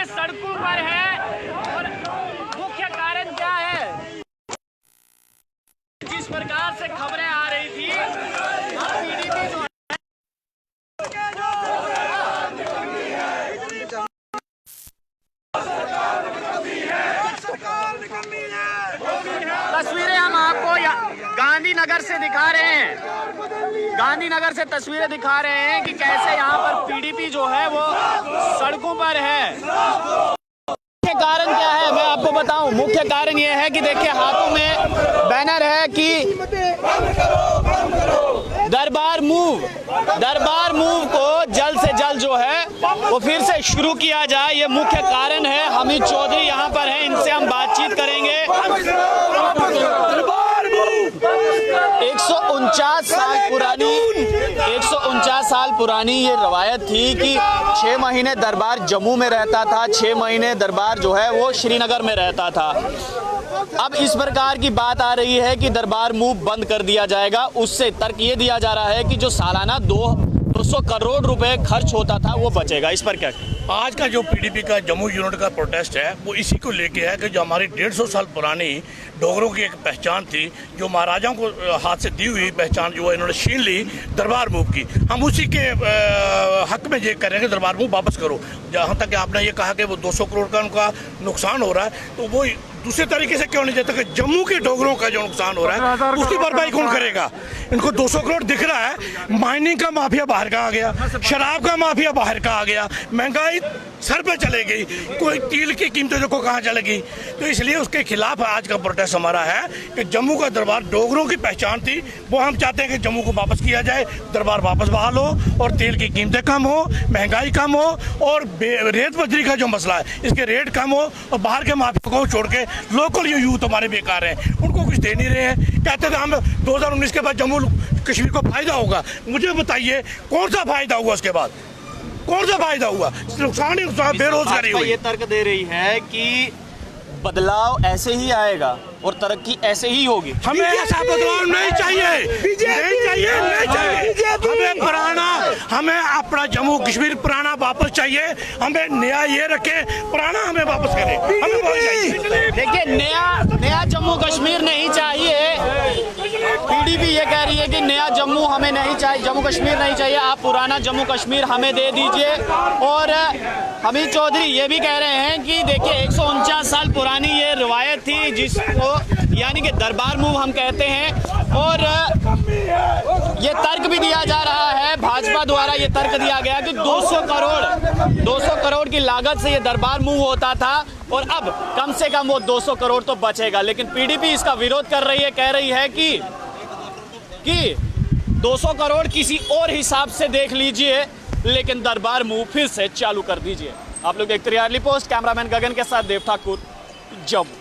तस्वीरें सड़कों पर है और मुख्य कारण क्या है? जिस प्रकार से खबरें आ रही थी पीडीपी जो तस्वीरें हम आपको गांधीनगर से दिखा रहे हैं। गांधीनगर से तस्वीरें दिखा रहे हैं कि कैसे यहाँ पर पीडीपी जो है वो सड़कों पर है। मुख्य कारण क्या है मैं आपको बताऊं। मुख्य कारण ये है कि देखिए हाथों में बैनर है कि दरबार मूव को जल्द से जल्द जो है वो फिर से शुरू किया जाए, ये मुख्य कारण है। हमीद चौधरी यहाँ पर हैं, इनसे हम बातचीत करेंगे। 149 साल पुरानी ये रवायत थी कि 6 महीने दरबार जम्मू में रहता था, 6 महीने दरबार जो है वो श्रीनगर में रहता था। अब इस प्रकार की बात आ रही है कि दरबार मूव बंद कर दिया जाएगा। उससे तर्क ये दिया जा रहा है कि जो सालाना 200 करोड़ रुपए खर्च होता था वो बचेगा। इस पर क्या? आज का जो पीडीपी का जम्मू यूनिट का प्रोटेस्ट है वो इसी को लेके है कि जो हमारी 150 साल पुरानी डोगरों की एक पहचान थी, जो महाराजाओं को हाथ से दी हुई पहचान जो है इन्होंने छीन ली दरबार मूव की। हम उसी के हक में ये कर रहे हैं कि दरबार मूव वापस करो। जहाँ तक आपने ये कहा कि वो 200 करोड़ का उनका नुकसान हो रहा है, तो वो दूसरे तरीके से क्यों नहीं देता कि जम्मू के डोगरों का जो नुकसान हो रहा है उसकी भरपाई कौन करेगा? इनको 200 करोड़ दिख रहा है, माइनिंग का माफिया बाहर का आ गया, शराब का माफिया बाहर का आ गया, महंगाई सर पे चले गई, कोई तेल की कीमतें देखो कहाँ चले गई। तो इसलिए उसके खिलाफ आज का प्रोटेस्ट हमारा है कि जम्मू का दरबार डोगरों की पहचान थी, वो हम चाहते हैं कि जम्मू को वापस किया जाए, दरबार वापस बहाल हो और तेल की कीमतें कम हो, महंगाई कम हो और रेत बजरी का जो मसला है इसके रेट कम हो और बाहर के माफिया को छोड़ के लोकल यूथ हमारे बेकार हैं, उनको कुछ दे नहीं रहे हैं। कहते थे हम 2019 के बाद जम्मू कश्मीर को फायदा होगा। मुझे बताइए कौन सा फायदा हुआ? उसके बाद कौन सा फायदा हुआ? नुकसान ही नुकसान, बेरोजगारी हुई। ये तर्क दे रही है कि बदलाव ऐसे ही आएगा और तरक्की ऐसे ही होगी। हमें ऐसा बदलाव नहीं चाहिए, हमें अपना जम्मू कश्मीर पुराना वापस चाहिए। हमें नया ये रखे, पुराना हमें वापस करें, हमें बहुत चाहिए। देखिए नया जम्मू कश्मीर नहीं चाहिए। पीडीपी ये कह रही है कि नया जम्मू हमें नहीं चाहिए, जम्मू कश्मीर नहीं चाहिए, आप पुराना जम्मू कश्मीर हमें दे दीजिए। और हमीद चौधरी ये भी कह रहे हैं कि देखिए 149 साल पुरानी ये रवायत थी जिसको यानी कि दरबार मूव हम कहते हैं। और ये तर्क भी दिया जा रहा है, भाजपा द्वारा ये तर्क दिया गया कि 200 करोड़ की लागत से ये दरबार मूव होता था और अब कम से कम वो 200 करोड़ तो बचेगा। लेकिन पीडीपी इसका विरोध कर रही है, कह रही है कि 200 करोड़ किसी और हिसाब से देख लीजिए, लेकिन दरबार मूव फिर से चालू कर दीजिए। आप लोग देखते रहिए अर्ली पोस्ट। कैमरामैन गगन के साथ देव ठाकुर, जम्मू।